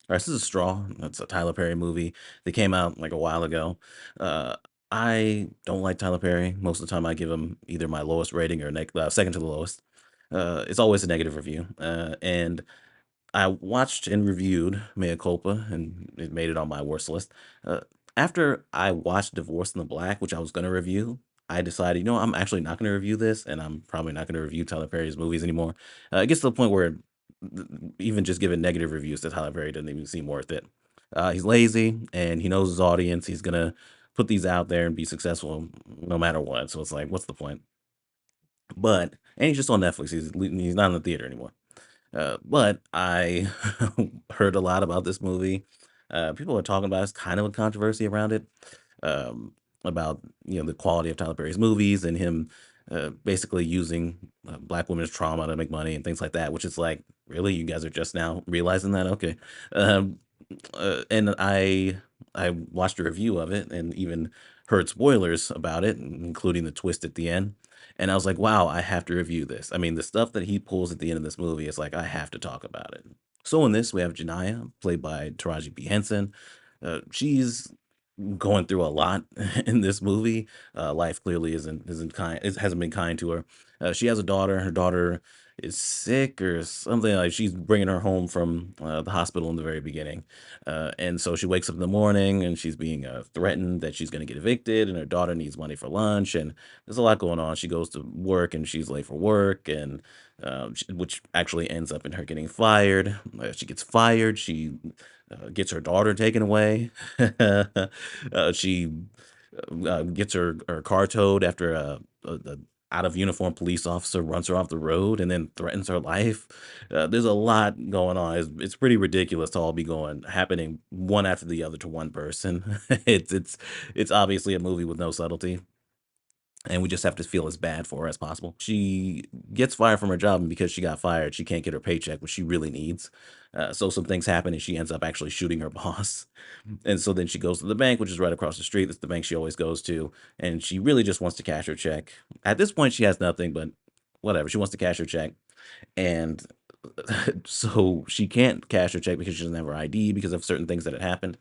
All right, this is Straw. That's a Tyler Perry movie that came out like a while ago. Uh, I don't like Tyler Perry. Most of the time, I give him either my lowest rating or second to the lowest. It's always a negative review. And I watched and reviewed Mea Culpa, and it made it on my worst list. Uh, After I watched Divorce in the Black, which I was going to review, I decided, I'm actually not going to review this, and I'm probably not going to review Tyler Perry's movies anymore. It gets to the point where even just giving negative reviews to Tyler Perry doesn't even seem worth it. He's lazy, and he knows his audience. He's going to put these out there and be successful no matter what. So it's like, what's the point? And he's just on Netflix. He's not in the theater anymore. But I heard a lot about this movie. People are talking about it's kind of a controversy around it, um, about the quality of Tyler Perry's movies and him basically using black women's trauma to make money and things like that. Which is like, really, you guys are just now realizing that? Okay, um, and I watched a review of it and even heard spoilers about it, including the twist at the end. And I was like, wow, I have to review this. I mean, the stuff that he pulls at the end of this movie is like, I have to talk about it. So in this, we have Janiyah, played by Taraji P. Henson. She's going through a lot in this movie. Life clearly isn't kind. It hasn't been kind to her. She has a daughter. Her daughter is sick or something. Like she's bringing her home from the hospital in the very beginning, and so she wakes up in the morning and she's being threatened that she's going to get evicted, and her daughter needs money for lunch, and there's a lot going on. She goes to work and she's late for work, and which actually ends up in her getting fired. She gets fired. She gets her daughter taken away. She gets her car towed after a out of uniform police officer runs her off the road and then threatens her life. There's a lot going on. It's pretty ridiculous to all be going happening one after the other to one person. It's obviously a movie with no subtlety, and we just have to feel as bad for her as possible. She gets fired from her job, and because she got fired, she can't get her paycheck, which she really needs. So some things happen, and she ends up actually shooting her boss. And so then she goes to the bank, which is right across the street. That's the bank she always goes to, and she really just wants to cash her check. At this point, she has nothing, but whatever. She wants to cash her check, and so she can't cash her check because she doesn't have her ID because of certain things that had happened.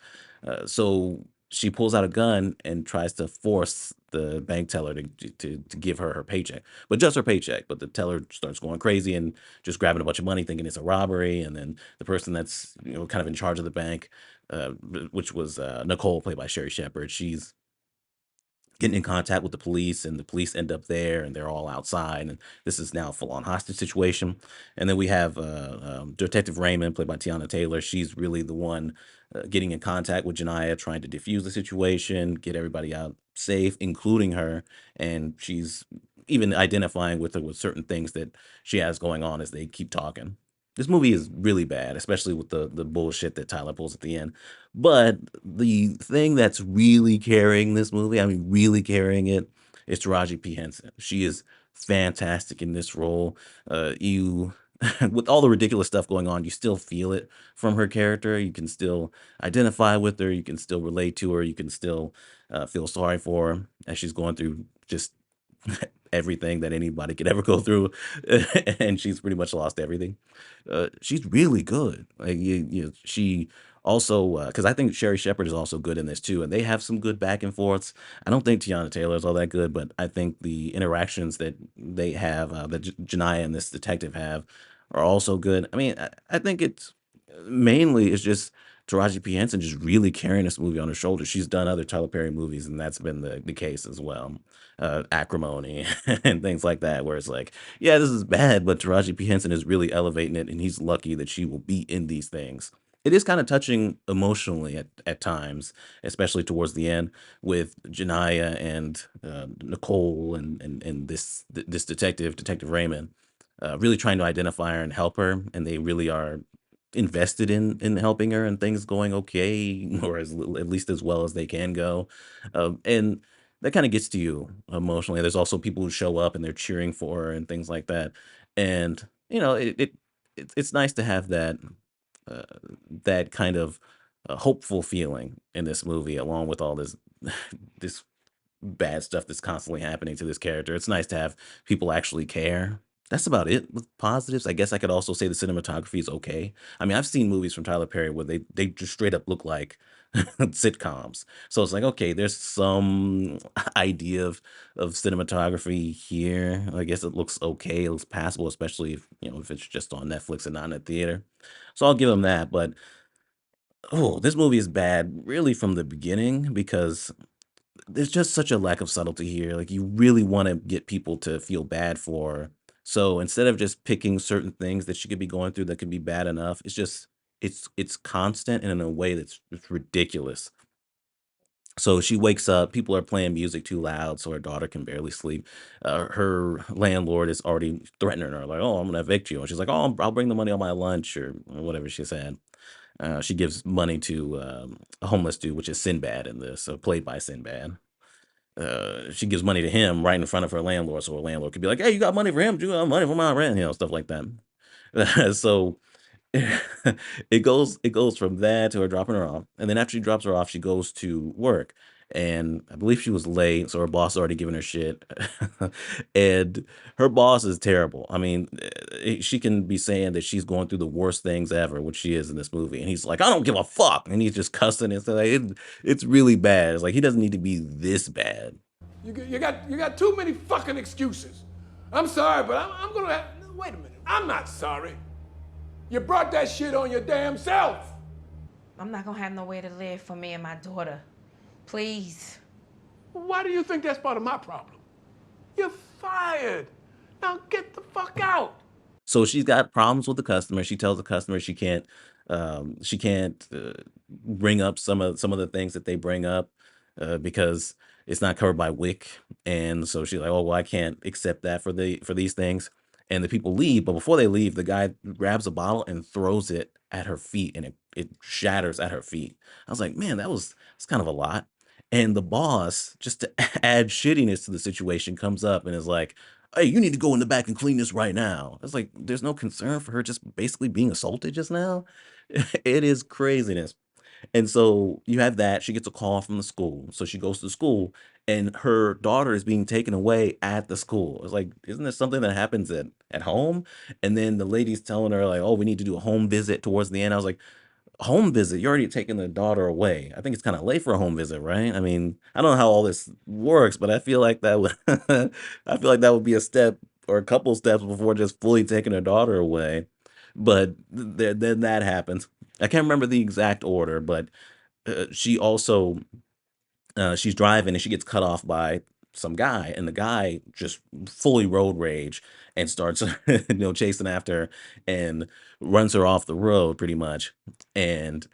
So she pulls out a gun and tries to force the bank teller to give her her paycheck, but just her paycheck. But the teller starts going crazy and just grabbing a bunch of money, thinking it's a robbery. And then the person that's kind of in charge of the bank, which was Nicole, played by Sherry Shepherd, she's getting in contact with the police, and the police end up there and they're all outside, and this is now a full-on hostage situation. And then we have Detective Raymond, played by Tiana Taylor. She's really the one getting in contact with Janiyah, trying to defuse the situation, get everybody out safe, including her. And she's even identifying with her with certain things that she has going on as they keep talking. This movie is really bad, especially with the bullshit that Tyler pulls at the end. But the thing that's really carrying this movie, I mean, really carrying it, is Taraji P. Henson. She is fantastic in this role. You, with all the ridiculous stuff going on, you still feel it from her character. You can still identify with her. You can still relate to her. You can still feel sorry for her as she's going through just everything that anybody could ever go through, and she's pretty much lost everything. She's really good. Like she also, because I think Sherry Shepherd is also good in this too, and they have some good back and forths. I don't think Tiana Taylor is all that good, but I think the interactions that they have, that Janiyah and this detective have, are also good. I mean, I think it's mainly it's just Taraji P. Henson just really carrying this movie on her shoulders. She's done other Tyler Perry movies, and that's been the case as well. Acrimony and things like that, where it's like, yeah, this is bad, but Taraji P. Henson is really elevating it, and he's lucky that she will be in these things. It is kind of touching emotionally at times, especially towards the end with Janiyah and Nicole and this Detective Raymond, really trying to identify her and help her, and they really are invested in helping her and things going okay, or at least as well as they can go. And that kind of gets to you emotionally. There's also people who show up and they're cheering for her and things like that. And it's nice to have uh, that kind of hopeful feeling in this movie, along with all this this bad stuff that's constantly happening to this character. It's nice to have people actually care. That's about it with positives. I guess I could also say the cinematography is okay. I mean, I've seen movies from Tyler Perry where they just straight up look like sitcoms. So it's like, okay, there's some idea of cinematography here. I guess it looks okay. It looks passable, especially if if it's just on Netflix and not in a theater. So I'll give him that. But oh, this movie is bad really from the beginning because there's just such a lack of subtlety here. Like you really want to get people to feel bad for her. So instead of just picking certain things that she could be going through that could be bad enough, it's just it's constant and in a way that's it's ridiculous. So she wakes up, people are playing music too loud, so her daughter can barely sleep. Her landlord is already threatening her, like, "Oh, I'm gonna evict you." And she's like, "Oh, I'll bring the money on my lunch," or whatever she said. She gives money to a homeless dude, which is Sinbad in this, played by Sinbad. She gives money to him right in front of her landlord, so her landlord could be like, "Hey, you got money for him? Do you got money for my rent?" Stuff like that. So it goes from that to her dropping her off, and then after she drops her off, she goes to work, and I believe she was late, so her boss already giving her shit, and her boss is terrible. I mean, she can be saying that she's going through the worst things ever, which she is in this movie, and he's like, "I don't give a fuck," and he's just cussing and stuff. It's really bad. It's like he doesn't need to be this bad. You got too many fucking excuses. I'm sorry, but I'm gonna have, wait a minute. I'm not sorry. You brought that shit on your damn self. I'm not gonna have nowhere to live for me and my daughter. Please. Why do you think that's part of my problem? You're fired. Now get the fuck out. So she's got problems with the customer. She tells the customer she can't bring up some of the things that they bring up because it's not covered by WIC, and so she's like, "Oh well, I can't accept that for these things." And the people leave, but before they leave, the guy grabs a bottle and throws it at her feet, and it shatters at her feet. I was like, "Man, that's kind of a lot." And the boss, just to add shittiness to the situation, comes up and is like, "Hey, you need to go in the back and clean this right now." It's like there's no concern for her just basically being assaulted just now. It is craziness. And so you have that. She gets a call from the school. So she goes to school and her daughter is being taken away at the school. It's like, isn't this something that happens at home? And then the lady's telling her, like, "Oh, we need to do a home visit towards the end." I was like, home visit? You're already taking the daughter away. I think it's kinda late for a home visit, right? I mean, I don't know how all this works, but I feel like that would I feel like that would be a step or a couple steps before just fully taking her daughter away. But then that happens. I can't remember the exact order, but, she also she's driving and she gets cut off by some guy, and the guy just fully road rage and starts, chasing after her and runs her off the road pretty much. And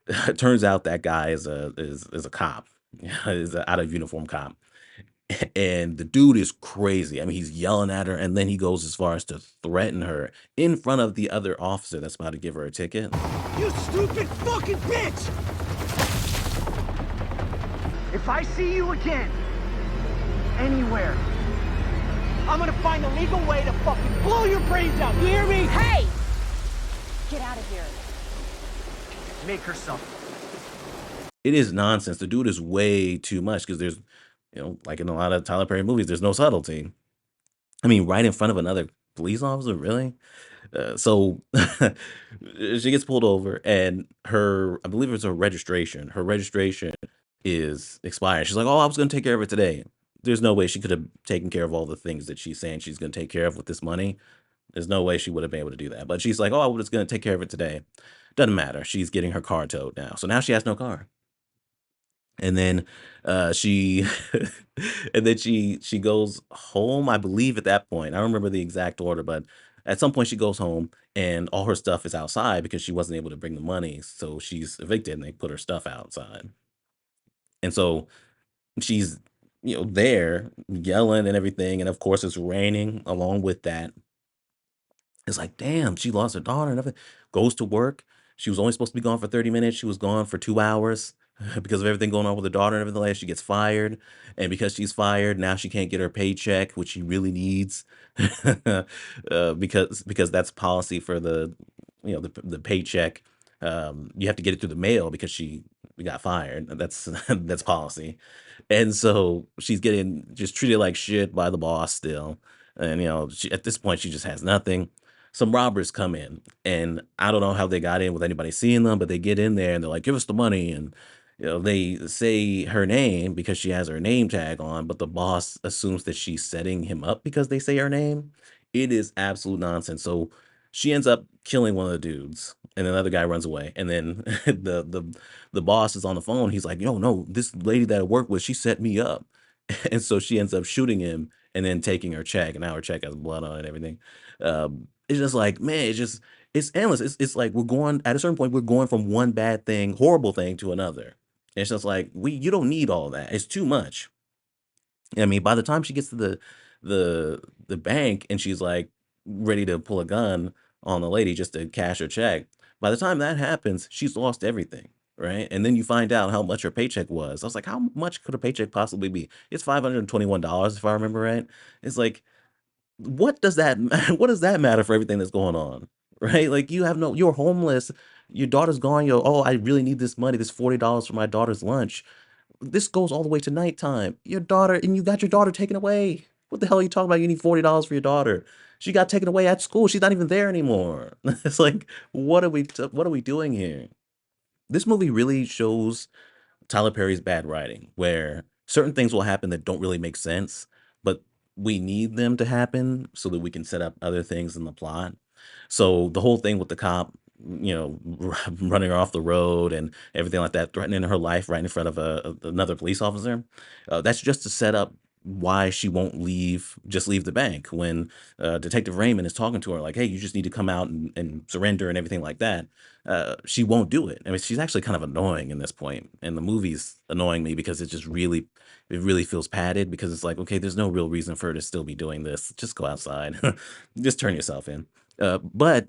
it turns out that guy is a cop, is a out of uniform cop, and the dude is crazy. I mean, he's yelling at her, and then he goes as far as to threaten her in front of the other officer that's about to give her a ticket. You stupid fucking bitch! If I see you again, anywhere, I'm gonna find a legal way to fucking blow your brains out. You hear me? Hey! Get out of here. Make her suffer. It is nonsense. The dude is way too much because there's, like in a lot of Tyler Perry movies, there's no subtlety. I mean, right in front of another police officer, really? So she gets pulled over, and I believe it's her registration. Her registration is expired. She's like, "Oh, I was going to take care of it today." There's no way she could have taken care of all the things that she's saying she's going to take care of with this money. There's no way she would have been able to do that. But she's like, "Oh, I was going to take care of it today." Doesn't matter. She's getting her car towed now. So now she has no car. And then she and then she goes home, I believe at that point. I don't remember the exact order, but at some point she goes home and all her stuff is outside because she wasn't able to bring the money. So she's evicted and they put her stuff outside. And so she's there yelling and everything. And of course it's raining along with that. It's like, damn, she lost her daughter and everything. Goes to work. She was only supposed to be gone for 30 minutes. She was gone for 2 hours because of everything going on with her daughter and everything like that. She gets fired. And because she's fired, now she can't get her paycheck, which she really needs. Because that's policy for the paycheck. You have to get it through the mail because she got fired. That's that's policy. And so she's getting just treated like shit by the boss still. and at this point she just has nothing. Some robbers come in, and I don't know how they got in with anybody seeing them, but they get in there and they're like, "Give us the money," and they say her name because she has her name tag on, but the boss assumes that she's setting him up because they say her name. It is absolute nonsense. So she ends up killing one of the dudes, and another guy runs away, and then the boss is on the phone. He's like, "Yo, no, this lady that I work with, she set me up," and so she ends up shooting him and then taking her check, and now her check has blood on it and everything. It's just like, man, it's endless. It's like we're going at a certain point, we're going from one bad thing, horrible thing to another. It's just like you don't need all that. It's too much. I mean, by the time she gets to the bank and she's like ready to pull a gun on the lady just to cash her check, by the time that happens, she's lost everything, right? And then you find out how much her paycheck was. I was like, how much could a paycheck possibly be? It's $521 if I remember right. It's like, what does that what does that matter for everything that's going on? Right? Like you're homeless, your daughter's gone, oh, I really need this money, this $40 for my daughter's lunch. This goes all the way to nighttime. Your daughter, and you got your daughter taken away. What the hell are you talking about? You need $40 for your daughter. She got taken away at school. She's not even there anymore. It's like, what are we doing here? This movie really shows Tyler Perry's bad writing, where certain things will happen that don't really make sense, but we need them to happen so that we can set up other things in the plot. So the whole thing with the cop, running her off the road and everything like that, threatening her life right in front of another police officer, that's just to set up why she won't just leave the bank when Detective Raymond is talking to her like, hey, you just need to come out and surrender and everything like that. She won't do it. I mean, she's actually kind of annoying in this point, and the movie's annoying me because it really feels padded because it's like, okay, there's no real reason for her to still be doing this. Just go outside, just turn yourself in. But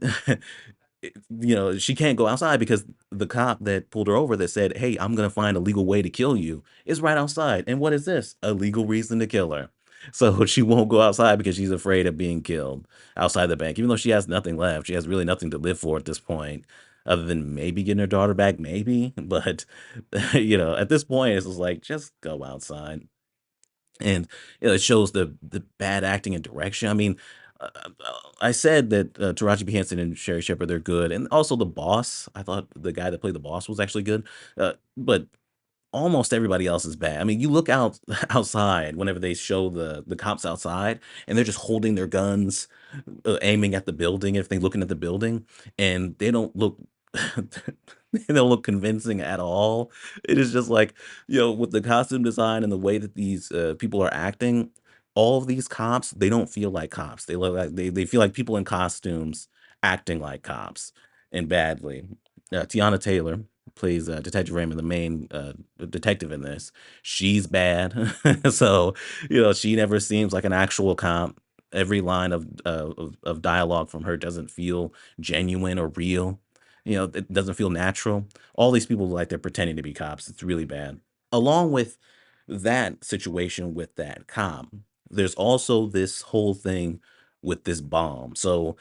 she can't go outside because the cop that pulled her over that said, "Hey, I'm gonna find a legal way to kill you," is right outside. And what is this? A legal reason to kill her. So she won't go outside because she's afraid of being killed outside the bank, even though she has nothing left. She has really nothing to live for at this point, other than maybe getting her daughter back, maybe. But at this point, it's just like, just go outside. And it shows the bad acting and direction. I mean, I said that Taraji P Henson and Sherry Shepherd, they're good, and also the boss. I thought the guy that played the boss was actually good, but almost everybody else is bad. I mean, you look out outside whenever they show the cops outside, and they're just holding their guns, aiming at the building. If they looking at the building, and they don't look. They don't look convincing at all. It is just like, with the costume design and the way that these people are acting, all of these cops, they don't feel like cops. They look like they feel like people in costumes acting like cops and badly. Tiana Taylor plays Detective Raymond, the main detective in this. She's bad, so she never seems like an actual cop. Every line of dialogue from her doesn't feel genuine or real. It doesn't feel natural. All these people look like they're pretending to be cops. It's really bad. Along with that situation with that cop, there's also this whole thing with this bomb. So,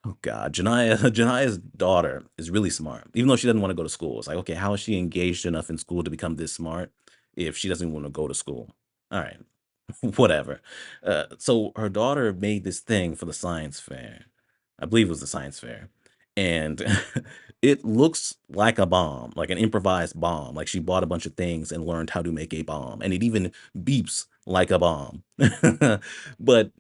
oh God, Jania's daughter is really smart, even though she doesn't want to go to school. It's like, okay, how is she engaged enough in school to become this smart if she doesn't want to go to school? All right, whatever. So her daughter made this thing for the science fair. I believe it was the science fair. And it looks like a bomb, like an improvised bomb. Like she bought a bunch of things and learned how to make a bomb. And it even beeps like a bomb. But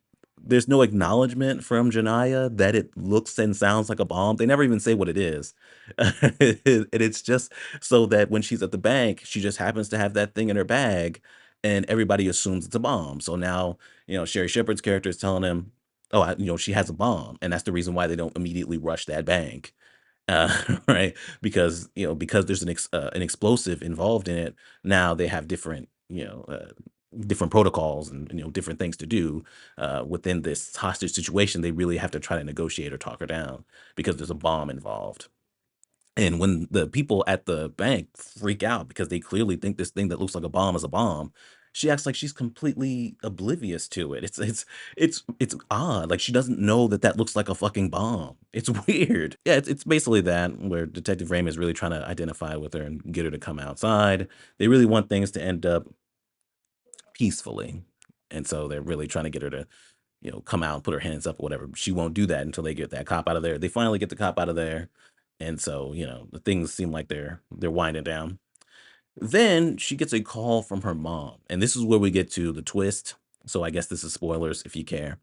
there's no acknowledgement from Janaya that it looks and sounds like a bomb. They never even say what it is. And it's just so that when she's at the bank, she just happens to have that thing in her bag and everybody assumes it's a bomb. So now, Sherry Shepherd's character is telling him, oh, she has a bomb. And that's the reason why they don't immediately rush that bank. Right? Because there's an explosive involved in it. Now they have different protocols and different things to do within this hostage situation. They really have to try to negotiate or talk her down because there's a bomb involved. And when the people at the bank freak out because they clearly think this thing that looks like a bomb is a bomb, she acts like she's completely oblivious to it. It's odd. Like she doesn't know that that looks like a fucking bomb. It's weird. Yeah, it's basically that where Detective Raymond is really trying to identify with her and get her to come outside. They really want things to end up peacefully. And so they're really trying to get her to, come out and put her hands up or whatever. She won't do that until they get that cop out of there. They finally get the cop out of there. And so, the things seem like they're winding down. Then she gets a call from her mom. And this is where we get to the twist. So I guess this is spoilers if you care.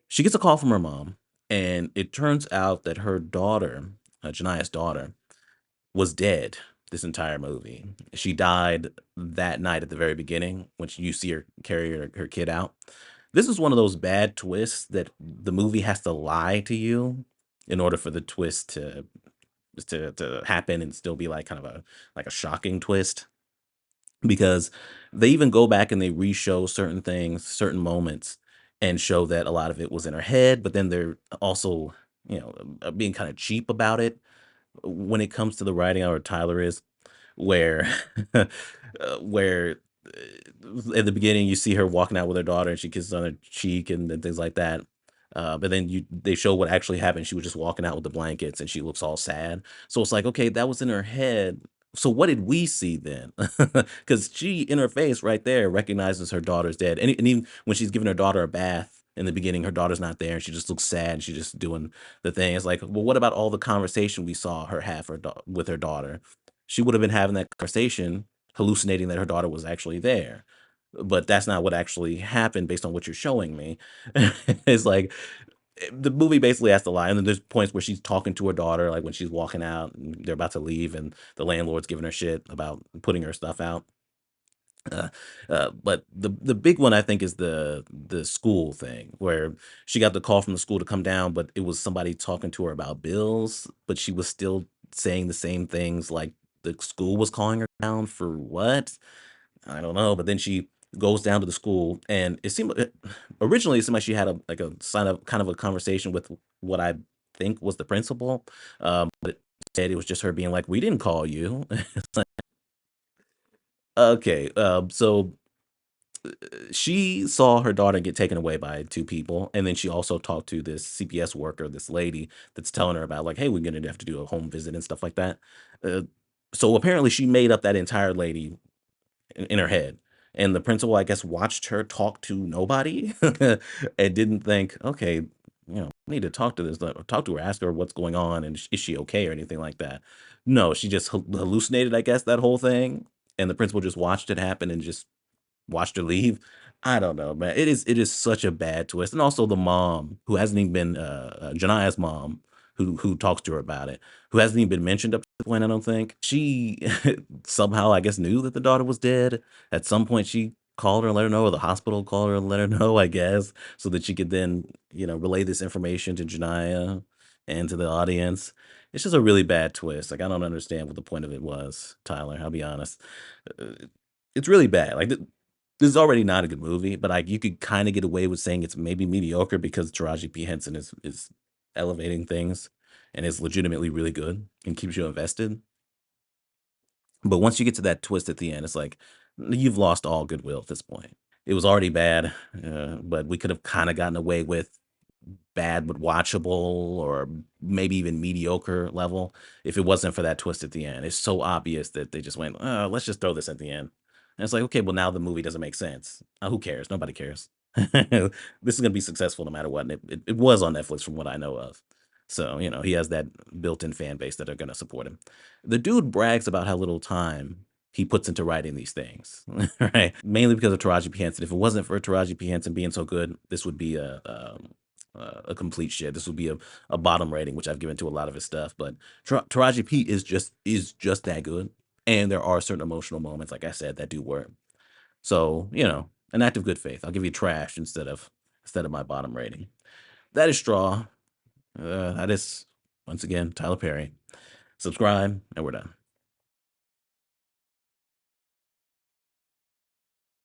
She gets a call from her mom, and it turns out that her daughter, Jania's daughter, was dead this entire movie. She died that night at the very beginning when you see her carry her kid out. This is one of those bad twists that the movie has to lie to you in order for the twist to happen and still be like kind of a shocking twist, because they even go back and they re-show certain things, certain moments, and show that a lot of it was in her head, but then they're also, being kind of cheap about it when it comes to the writing, or Tyler is, where where at the beginning you see her walking out with her daughter and she kisses on her cheek and things like that. But then they show what actually happened. She was just walking out with the blankets and she looks all sad. So it's like, okay, that was in her head. So what did we see then? Because she, in her face right there, recognizes her daughter's dead. And even when she's giving her daughter a bath in the beginning, her daughter's not there and she just looks sad and she's just doing the thing. It's like, well, what about all the conversation we saw her have with her daughter? She would have been having that conversation, hallucinating that her daughter was actually there. But that's not what actually happened based on what you're showing me. It's like the movie basically has to lie. And then there's points where she's talking to her daughter, like when she's walking out and they're about to leave, and the landlord's giving her shit about putting her stuff out. Uh, but the big one I think is the school thing, where she got the call from the school to come down, but it was somebody talking to her about bills, but she was still saying the same things, like the school was calling her down for what? I don't know. But then she goes down to the school, and originally it seemed like she had a sign of kind of a conversation with what I think was the principal. But instead it was just her being like, "We didn't call you." Okay, so she saw her daughter get taken away by two people, and then she also talked to this CPS worker, this lady that's telling her about, like, hey, we're gonna have to do a home visit and stuff like that. Uh, so apparently she made up that entire lady in her head. And the principal, I guess, watched her talk to nobody and didn't think, okay, I need to talk to talk to her, ask her what's going on, and is she okay or anything like that. No, she just hallucinated, I guess, that whole thing, and the principal just watched it happen and just watched her leave. I don't know, man. It is such a bad twist. And also the mom, who hasn't even been Jania's mom, who talks to her about it, who hasn't even been mentioned up to the point, I don't think. She somehow, I guess, knew that the daughter was dead. At some point she called her and let her know, or the hospital called her and let her know, I guess, so that she could then, relay this information to Jania and to the audience. It's just a really bad twist. Like, I don't understand what the point of it was, Tyler. I'll be honest. Uh, it's really bad. Like, this is already not a good movie, but like you could kind of get away with saying it's maybe mediocre because Taraji P Henson is elevating things and is legitimately really good and keeps you invested. But once you get to that twist at the end, it's like you've lost all goodwill at this point. It was already bad, but we could have kind of gotten away with bad but watchable, or maybe even mediocre level, if it wasn't for that twist at the end. It's so obvious that they just went, let's just throw this at the end. And it's like, okay, well, now the movie doesn't make sense. Who cares? Nobody cares. This is going to be successful no matter what. And it was on Netflix from what I know of. So, he has that built in fan base that are going to support him. The dude brags about how little time he puts into writing these things, right? Mainly because of Taraji P. Henson. If it wasn't for Taraji P. Henson being so good, this would be a complete shit. This would be a bottom rating, which I've given to a lot of his stuff. But Taraji P is just that good, and there are certain emotional moments, like I said, that do work. So an act of good faith. I'll give you trash instead of my bottom rating. That is Straw. That is once again Tyler Perry. Subscribe, and we're done.